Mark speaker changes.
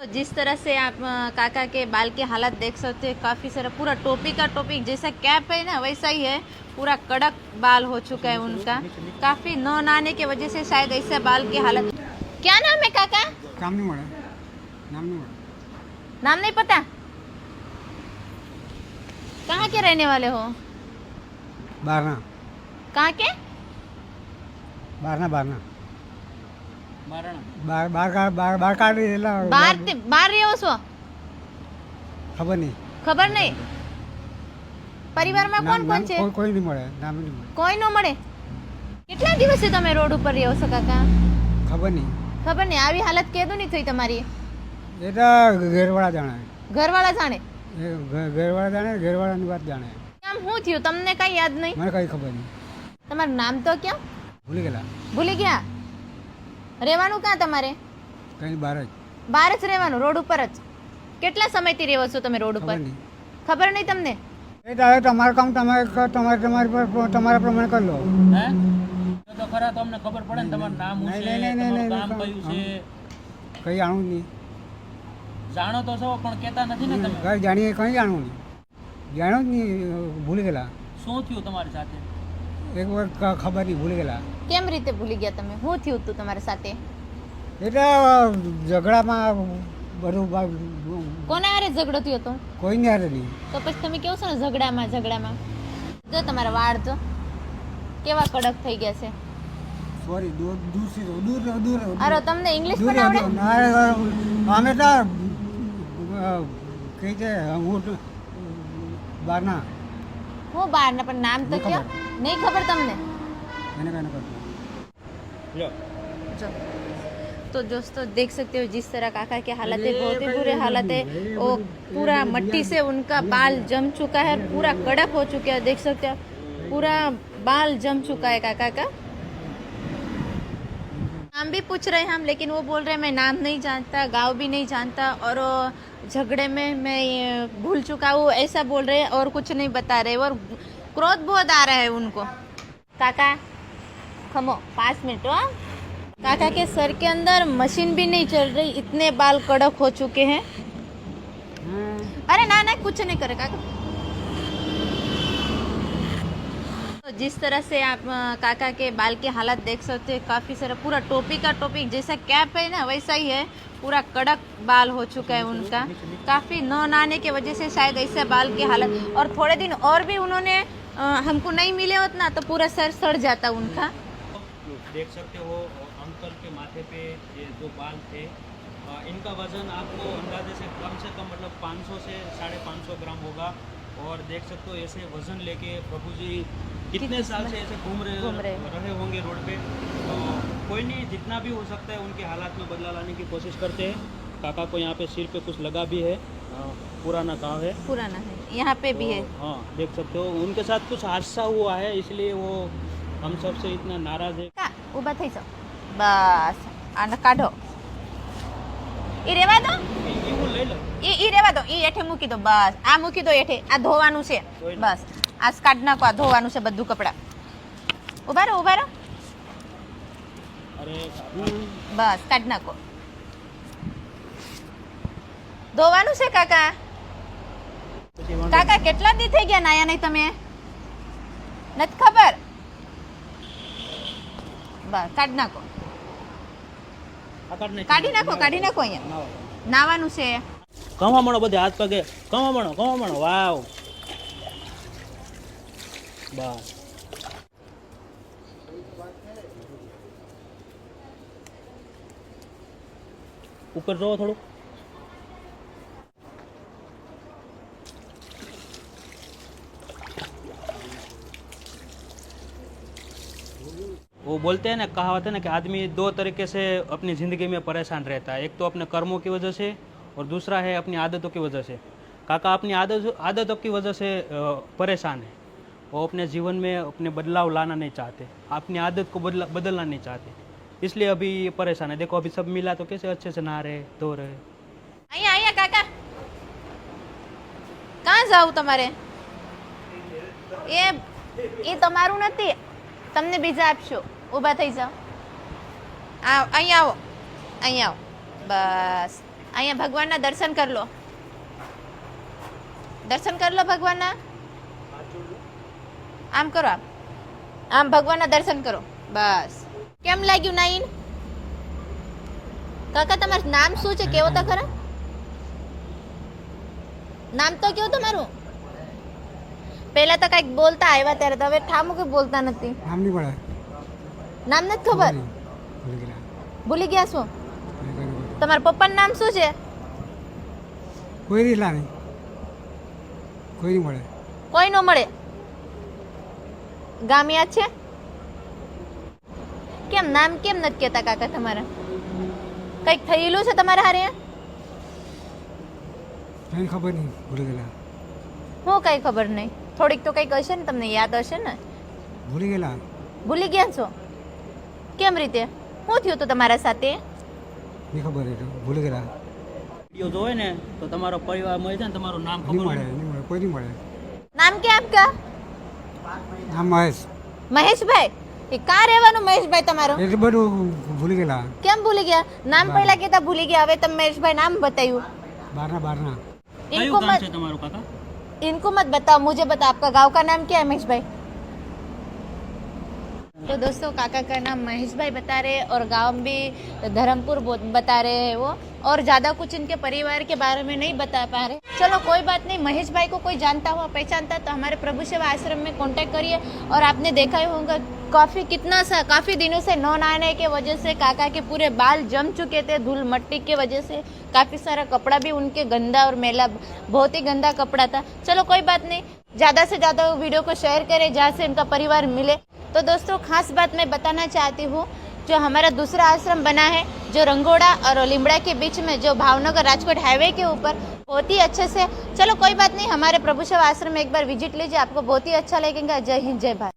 Speaker 1: तो जिस तरह से आप काका के बाल की हालत देख सकते हैं, काफ़ी सारा पूरा टोपी का टोपी जैसा कैप है ना वैसा ही है, पूरा कड़क बाल हो चुका है उनका। काफ़ी न नहाने की वजह से शायद ऐसे बाल की हालत। क्या नाम है काका?
Speaker 2: काम नहीं મળે નામ नहीं મળે
Speaker 1: नाम नहीं पता? कहाँ के रहने वाले हो?
Speaker 2: બહારના
Speaker 1: कहाँ के?
Speaker 2: બહારના બહારના
Speaker 3: મારણા
Speaker 2: બહાર કાઢી એટલે
Speaker 1: बाहर रहो છો?
Speaker 2: ખબર નહીં
Speaker 1: ખબર નહીં. પરિવારમાં કોણ કોણ છે?
Speaker 2: કોઈ નહીં મળે નામ નહીં મળે
Speaker 1: કોઈ ન મળે. કેટલા દિવસથી તમે રોડ ઉપર રહો છો કાકા?
Speaker 2: ખબર નહીં
Speaker 1: ખબર નહીં. આવી હાલત કેદું નહીં થઈ તમારી?
Speaker 2: એ તો ઘરવાળા જાણે
Speaker 1: ઘરવાળા જાણે.
Speaker 2: ઘરવાળા જાણે ઘરવાળાની વાત જાણે
Speaker 1: આમ શું થયું તમને કઈ યાદ નહીં?
Speaker 2: મને કઈ ખબર નહીં
Speaker 1: તમારું નામ તો ક્યાં
Speaker 2: ભૂલી ગયેલા
Speaker 1: ભૂલી ગયા? રહેવાનું ક્યાં તમારે?
Speaker 2: કઈ બહાર જ
Speaker 1: બહાર જ રહેવાનું, રોડ ઉપર જ? કેટલા સમયથી રહો છો તમે રોડ ઉપર?
Speaker 2: ખબર નહીં
Speaker 1: ખબર નહીં તમને?
Speaker 2: એ તો હવે તમારું કામ તમારા પ્રમાણે કરી લો
Speaker 3: હે તો ખરા તો અમને ખબર પડે ને તમારું નામ શું છે, તમારું કામ કયું છે.
Speaker 2: કઈ જાણવું નહીં
Speaker 3: જાણો તો છો પણ કહેતા નથી ને તમે.
Speaker 2: કઈ જાણીએ કઈ જાણવું નહીં જાણ્યું જ નહીં ભૂલી ગયેલા
Speaker 3: શું થયું તમારી સાથે?
Speaker 2: એક વાર ખબર નહીં ભૂલી ગયેલા
Speaker 1: કેમ રીતે ભૂલી ગયા તમે? શું થયું હતું તમારી સાથે?
Speaker 2: એટલે ઝઘડામાં બધું
Speaker 1: કોના હારે ઝઘડો થયો હતો?
Speaker 2: કોઈને હારે નહીં
Speaker 1: તો પછી તમે કેવું છો ને ઝઘડામાં જો તમારા વાળ જો કેવા કડક થઈ ગયા છે.
Speaker 2: સોરી દૂર
Speaker 1: અરે તમને ઇંગ્લિશ પણ આવડે?
Speaker 2: અમે તો કઈ છે હું બહારના
Speaker 1: હું બહાર ના પણ નામ તો
Speaker 2: નહીં
Speaker 1: કયો?
Speaker 2: ખબર.
Speaker 1: નહીં ખબર તમને?
Speaker 2: એને કઈ કરતો
Speaker 3: લ્યો
Speaker 1: जो तो दोस्तों देख सकते हो जिस तरह काका की हालत है, बहुत ही बुरे हालत है. वो पूरा मट्टी से उनका बाल जम चुका है, पूरा कड़क हो चुका है. देख सकते हो पूरा बाल जम चुका है काका का. नाम भी पूछ रहे हैं हम, लेकिन वो बोल रहे हैं मैं नाम नहीं जानता, गाँव भी नहीं जानता, और झगड़े में मैं भूल चुका हूँ ऐसा बोल रहे हैं, और कुछ नहीं बता रहे. और क्रोध बहुत आ रहा है उनको. काका खमो 5 मिनट. हाँ काका के सर के अंदर मशीन भी नहीं चल रही, इतने बाल कड़क हो चुके हैं. अरे ना ना कुछ नहीं करे काका. तो जिस तरह से आप काका के बाल की हालत देख सकते हैं, काफ़ी सारा पूरा टोपी का टोपी जैसा कैप है ना वैसा ही है, पूरा कड़क बाल हो चुका है उनका. काफ़ी न नहाने की वजह से शायद ऐसे बाल की हालत. और थोड़े दिन और भी उन्होंने हमको नहीं मिले होते ना तो पूरा सर सड़ जाता उनका.
Speaker 3: देख सकते हो अंकल के माथे पे ये जो बाल थे, इनका वजन आपको अंदाजे से कम मतलब 500 से 550 ग्राम होगा. और देख सकते हो ऐसे वजन लेके प्रभु जी कितने साल से ऐसे घूम रहे होंगे रोड पे. तो कोई नहीं, जितना भी हो सकता है उनके हालात में बदलाव लाने की कोशिश करते हैं. काका को यहाँ पे सिर पे कुछ लगा भी है, पुराना घाव है,
Speaker 1: पुराना है, यहाँ पे भी है.
Speaker 3: हाँ देख सकते हो उनके साथ कुछ हादसा हुआ है, इसलिए वो हम सब से इतना नाराज है.
Speaker 1: ઊભા થઈ જાઓ બસ. આને કાઢો. એ રેવા દો,
Speaker 3: ये वो ले लो.
Speaker 1: એ રેવા દો. એ એઠે મૂકી દો બસ. આ મૂકી દો એઠે. આ ધોવાનું છે બસ. આ કાઢ નાખો. આ ધોવાનું છે બધું કપડાં. ઊભા રહો ઊભા રહો
Speaker 3: अरे
Speaker 1: બસ કાઢ નાખો. ધોવાનું છે કાકા. કાકા કેટલા દી થઈ ગયા નાયા નહીં તમે? નથી ખબર? બસ કાઢ નાખો. કાઢી નાખો અહીંયા. નાવાનું છે.
Speaker 3: કમામણો બધે હાથ પગે કમામણો વાવ બસ. ઉપર જોવો થોડું. वो बोलते हैं ना, कहावत है ना कि आदमी 2 तरीके से अपनी ज़िंदगी में परेशान रहता है. एक तो अपने कर्मों की वजह से और दूसरा है अपनी आदतों की वजह से. काका अपनी आदतों की वजह से परेशान है. वो अपने जीवन में अपने बदलाव लाना नहीं चाहते, अपनी आदत को बदलना नहीं चाहते, इसलिए अभी ये परेशान है. देखो अभी सब मिला तो कैसे अच्छे से नहा रहे धो रहे.
Speaker 1: અહીંયા કાકા ક્યાં જાવ તમારે? એ તમારું નથી, તમને બીજા આપશો. ઊભા થઈ જાઓ. અહીંયા આવો બસ. અહીંયા ભગવાનના દર્શન કરી લો, દર્શન કરી લો ભગવાનના. આમ કરો, આમ ભગવાનના દર્શન કરો. બસ. કેમ લાગ્યું નાઈન? કાકા તમારું નામ શું છે? કેવો તો ખરા, નામ તો કેવું તમારું? પહેલા તો કઈક બોલતા આવ્યા ત્યારે, તો હવે ઠામું કે બોલતા નથી.
Speaker 2: નામ નહીં પડે.
Speaker 1: નામ નથી ખબર? ભૂલી ગયા શું? તમારા પપ્પાનું નામ શું છે?
Speaker 2: કોઈ રીતના નહીં, કોઈ નહીં મળે.
Speaker 1: કોઈ ન મળે. ગામ યાદ છે? કેમ નામ કેમ નથી કહેતા કાકા તમારા? કંઈક થયેલું છે તમારા હારે?
Speaker 2: કઈ ખબર નહીં, ભૂલી ગયેલા.
Speaker 1: હું કઈ ખબર નહીં. થોડીક તો કંઈક હશે ને, તમને યાદ હશે ને?
Speaker 2: ભૂલી ગયેલા.
Speaker 1: ભૂલી ગયા છો? કેમ રીતે? શું થયું હતું તમારા સાથે?
Speaker 2: નહીં ખબર એ તો, ભૂલી ગયેલા.
Speaker 3: વિડીયો જોવે ને તો તમારો પરિવાર મળે છે ને, તમારું નામ
Speaker 2: નહીં
Speaker 3: ખબર
Speaker 2: મળે,
Speaker 3: હોય.
Speaker 2: નહીં મળે, કોઈ નહીં મળે.
Speaker 1: નામ क्या आपका?
Speaker 2: નામ મહેશ.
Speaker 1: મહેશભાઈ. એ કા રહેવાનું મહેશભાઈ તમારું?
Speaker 2: એ તો બધું ભૂલી ગયેલા.
Speaker 1: કેમ ભૂલી ગયા? નામ પહેલા કહેતા ભૂલી ગયા, હવે તમે મહેશભાઈ નામ बताइए.
Speaker 2: બહારના.
Speaker 1: इनको
Speaker 3: કયું ગામ
Speaker 1: मत
Speaker 3: છે તમારું કાકા?
Speaker 1: इनको मत बताओ, मुझे बताओ आपका गांव का नाम क्या है महेश भाई? तो दोस्तों काका का नाम महेश भाई बता रहे और गांव भी धर्मपुर बता रहे हैं वो, और ज़्यादा कुछ इनके परिवार के बारे में नहीं बता पा रहे. चलो कोई बात नहीं, महेश भाई को कोई जानता हुआ पहचानता तो हमारे प्रभु सेवा आश्रम में कांटेक्ट करिए. और आपने देखा ही होगा काफ़ी दिनों से न नहाने के वजह से काका के पूरे बाल जम चुके थे, धूल मट्टी के वजह से. काफ़ी सारा कपड़ा भी उनके गंदा और मैला, बहुत ही गंदा कपड़ा था. चलो कोई बात नहीं, ज़्यादा से ज़्यादा वीडियो को शेयर करें जहाँ से इनका परिवार मिले. तो दोस्तों खास बात मैं बताना चाहती हूँ, जो हमारा दूसरा आश्रम बना है जो रंगोड़ा और लिमड़ा के बीच में, जो भावनगर राजकोट हाईवे के ऊपर, बहुत ही अच्छे से. चलो कोई बात नहीं, हमारे प्रभु सेवा आश्रम में एक बार विजिट लीजिए, आपको बहुत ही अच्छा लगेगा. जय हिंद, जय भारत.